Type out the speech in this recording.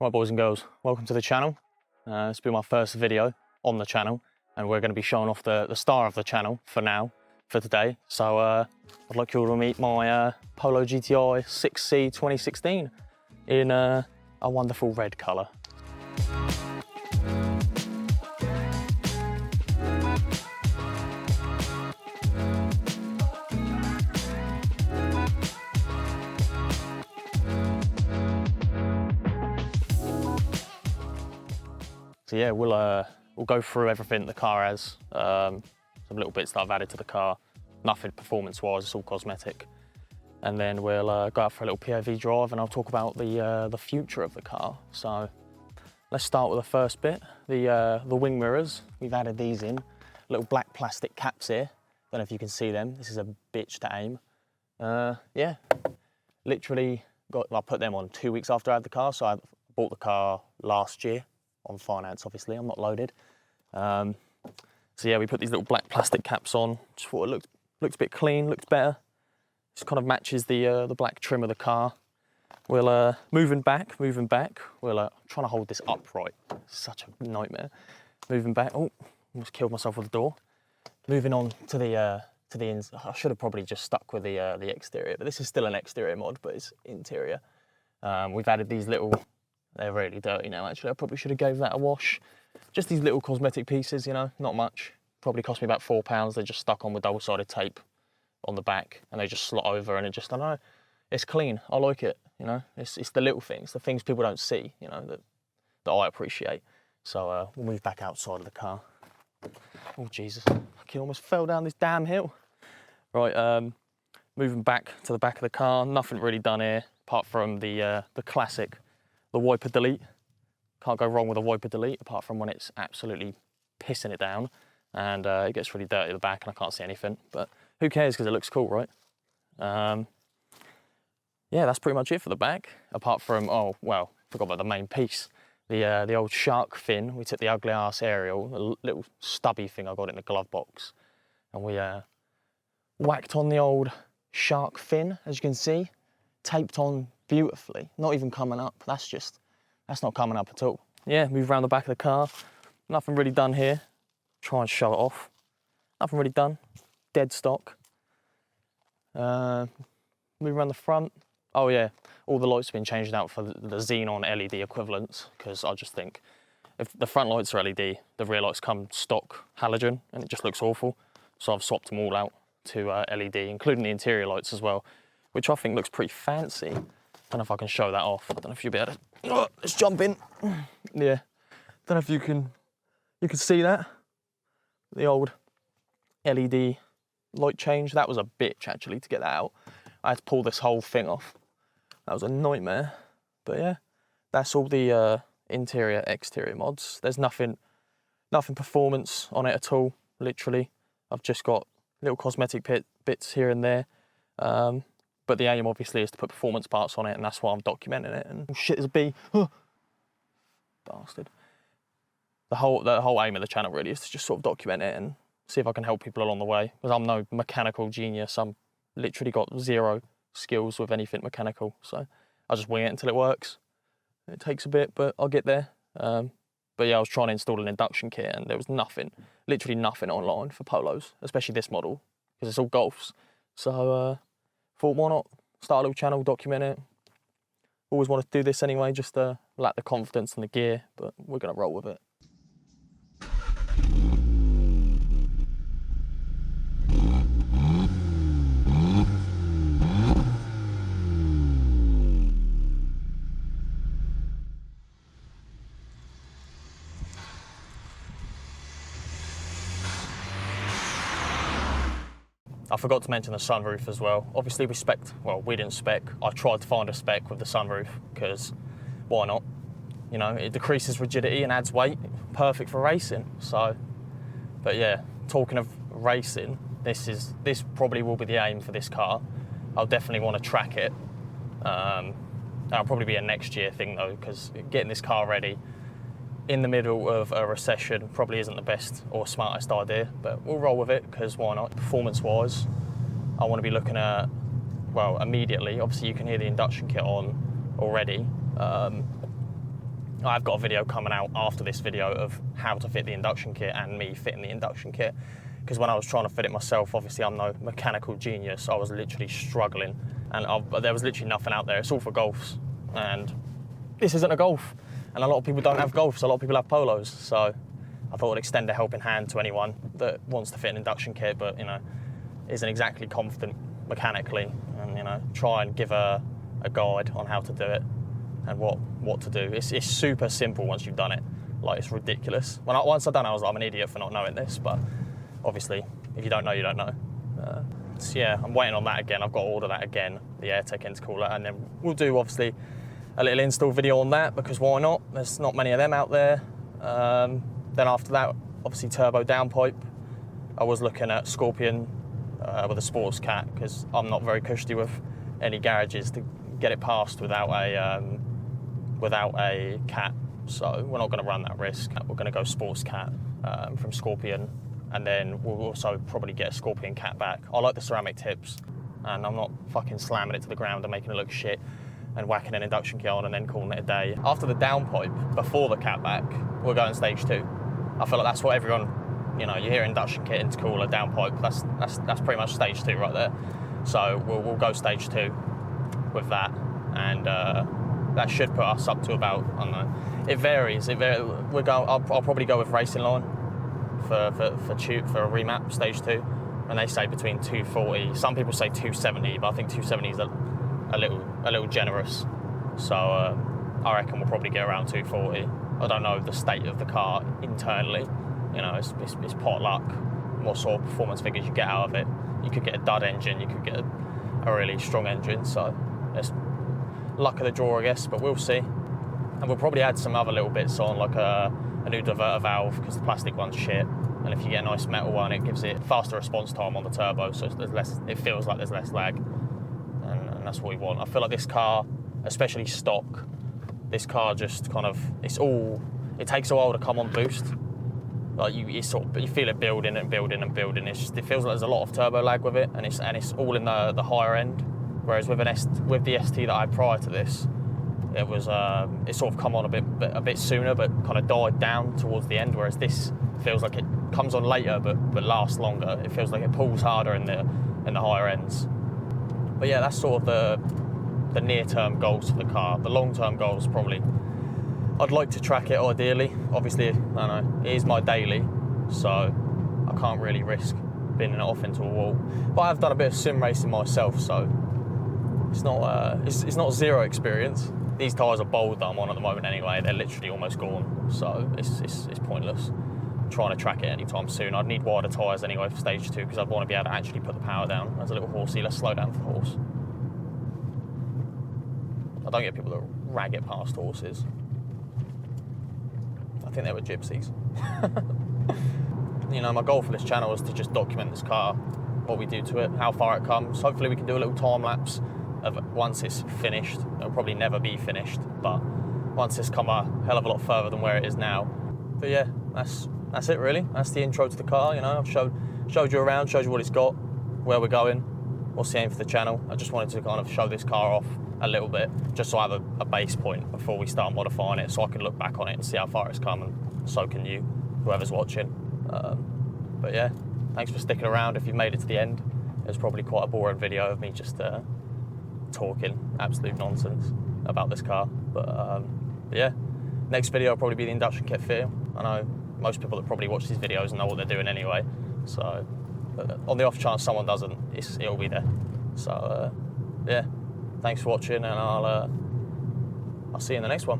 Right, boys and girls, welcome to the channel. It's been my first video on the channel, and we're going to be showing off the star of the channel for today. So I'd like you all to meet my Polo GTI 6C 2016 in a wonderful red colour. So yeah, we'll go through everything the car has, some little bits that I've added to the car, nothing performance-wise, it's all cosmetic. And then we'll go out for a little POV drive and I'll talk about the future of the car. So let's start with the first bit, the wing mirrors. We've added these in, little black plastic caps here. Don't know if you can see them, this is a bitch to aim. Yeah, literally I put them on 2 weeks after I had the car, so I bought the car last year. On finance, obviously, I'm not loaded. So yeah, we put these little black plastic caps on. Just thought it looks a bit clean, looks better. Just kind of matches the black trim of the car. We'll moving back. We're trying to hold this upright. It's such a nightmare. Moving back. Oh, almost killed myself with the door. Moving on to the I should have probably just stuck with the exterior, but this is still an exterior mod, but it's interior. We've added these little. They're really dirty now, actually. I probably should have gave that a wash. Just these little cosmetic pieces, you know, not much. Probably cost me about £4. They're just stuck on with double-sided tape on the back, and they just slot over, and it just, I don't know, it's clean. I like it, you know. It's the little things, the things people don't see, you know, that I appreciate. So we'll move back outside of the car. Oh, Jesus. I almost fell down this damn hill. Right, moving back to the back of the car. Nothing really done here, apart from the classic. The wiper delete, can't go wrong with a wiper delete apart from when it's absolutely pissing it down and it gets really dirty at the back and I can't see anything, but who cares because it looks cool, right? Yeah, that's pretty much it for the back, apart from, oh, well, forgot about the main piece. The old shark fin. We took the ugly ass aerial, a little stubby thing I got in the glove box, and we whacked on the old shark fin, as you can see, taped on beautifully, not even coming up. That's not coming up at all. Yeah, move around the back of the car. Nothing really done here. Try and show it off. Nothing really done. Dead stock. Move around the front. Oh yeah, all the lights have been changed out for the xenon LED equivalents, because I just think if the front lights are LED, the rear lights come stock halogen and it just looks awful. So I've swapped them all out to LED, including the interior lights as well, which I think looks pretty fancy. Don't know if I can show that off. I don't know if you'll be able to. Oh, let's jump in. Yeah. Don't know if you can see that. The old LED light change. That was a bitch actually to get that out. I had to pull this whole thing off. That was a nightmare. But yeah, that's all the interior, exterior mods. There's nothing performance on it at all. Literally, I've just got little cosmetic bits here and there. But the aim, obviously, is to put performance parts on it, and that's why I'm documenting it. And oh, shit, there's a bee. Oh, bastard. The whole aim of the channel, really, is to just sort of document it and see if I can help people along the way. Because I'm no mechanical genius. I'm literally got zero skills with anything mechanical. So I just wing it until it works. It takes a bit, but I'll get there. But yeah, I was trying to install an induction kit, and there was nothing, literally nothing online for Polos, especially this model, because it's all Golfs. So, thought, why not start a little channel, document it. Always wanted to do this anyway, just lack the confidence and the gear, but we're gonna roll with it. I forgot to mention the sunroof as well. Obviously we didn't spec. I tried to find a spec with the sunroof because why not? You know, it decreases rigidity and adds weight. Perfect for racing. So, but yeah, talking of racing, this probably will be the aim for this car. I'll definitely want to track it. That'll probably be a next year thing though, because getting this car ready in the middle of a recession probably isn't the best or smartest idea, but we'll roll with it because why not? Performance-wise, I want to be looking at, well, immediately. Obviously, you can hear the induction kit on already. I've got a video coming out after this video of how to fit the induction kit and me fitting the induction kit. Because when I was trying to fit it myself, obviously I'm no mechanical genius, I was literally struggling. And there was literally nothing out there. It's all for golfs. And this isn't a golf. And a lot of people don't have golfs, a lot of people have polos. So I thought I'd extend a helping hand to anyone that wants to fit an induction kit, but, you know, isn't exactly confident mechanically. And, you know, try and give a guide on how to do it and what to do. It's super simple once you've done it. Like, it's ridiculous. Once I've done it, I was like, I'm an idiot for not knowing this, but obviously, if you don't know, you don't know. So yeah, I'm waiting on that again. I've got to order that again, the AirTech intercooler, and then we'll do, obviously, a little install video on that, because why not? There's not many of them out there. Then after that, obviously, turbo downpipe. I was looking at Scorpion with a sports cat, because I'm not very cushy with any garages to get it passed without a cat. So we're not going to run that risk. We're going to go sports cat from Scorpion, and then we'll also probably get a Scorpion cat back. I like the ceramic tips, and I'm not fucking slamming it to the ground and making it look shit and whacking an induction kit on and then calling it a day. After the downpipe, before the cat back, we're going stage 2. I feel like that's what everyone, you know, you hear induction kit, intercooler, downpipe, that's pretty much stage 2 right there. So we'll go stage 2 with that, and that should put us up to about, I don't know, it varies. I'll probably go with Racing Line for a remap stage 2, and they say between 240. Some people say 270, but I think 270 is a little generous. So I reckon we'll probably get around 240. I don't know the state of the car internally. You know, it's pot luck what sort of performance figures you get out of it. You could get a dud engine, you could get a really strong engine. So it's luck of the draw, I guess, but we'll see. And we'll probably add some other little bits on, like a new diverter valve, because the plastic one's shit. And if you get a nice metal one, it gives it faster response time on the turbo, so there's less. It feels like there's less lag, and that's what we want. I feel like this car, especially stock, this car just kind of, it takes a while to come on boost. Like you feel it building and building and building. It feels like there's a lot of turbo lag with it, and it's all in the higher end. Whereas with the ST that I had prior to this, it was it sort of come on a bit sooner, but kind of died down towards the end. Whereas this feels like it comes on later, but lasts longer. It feels like it pulls harder in the higher ends. But yeah, that's sort of the near-term goals for the car. The long-term goals, probably, I'd like to track it ideally. Obviously, I don't know, it is my daily, so I can't really risk binning it off into a wall. But I've done a bit of sim racing myself, so it's not zero experience. These tyres are bold that I'm on at the moment anyway. They're literally almost gone, so it's pointless trying to track it anytime soon. I'd need wider tyres anyway for stage 2, because I'd want to be able to actually put the power down. As a little horsey, let's slow down for the horse. I don't get people that rag it past horses. I think they were gypsies. You know, my goal for this channel is to just document this car, what we do to it, how far it comes. Hopefully we can do a little time lapse of once it's finished. It'll probably never be finished, but once it's come a hell of a lot further than where it is now. But yeah, that's it really. That's the intro to the car. You know, I've showed you around, showed you what it's got, where we're going, what's the aim for the channel. I just wanted to kind of show this car off a little bit, just so I have a base point before we start modifying it, so I can look back on it and see how far it's come, and so can you, whoever's watching. But yeah, thanks for sticking around if you've made it to the end. It was probably quite a boring video of me just talking absolute nonsense about this car. But yeah, next video will probably be the induction kit fitting. I know most people that probably watch these videos know what they're doing anyway, so on the off chance someone doesn't, it'll be there. So yeah, thanks for watching, and I'll see you in the next one.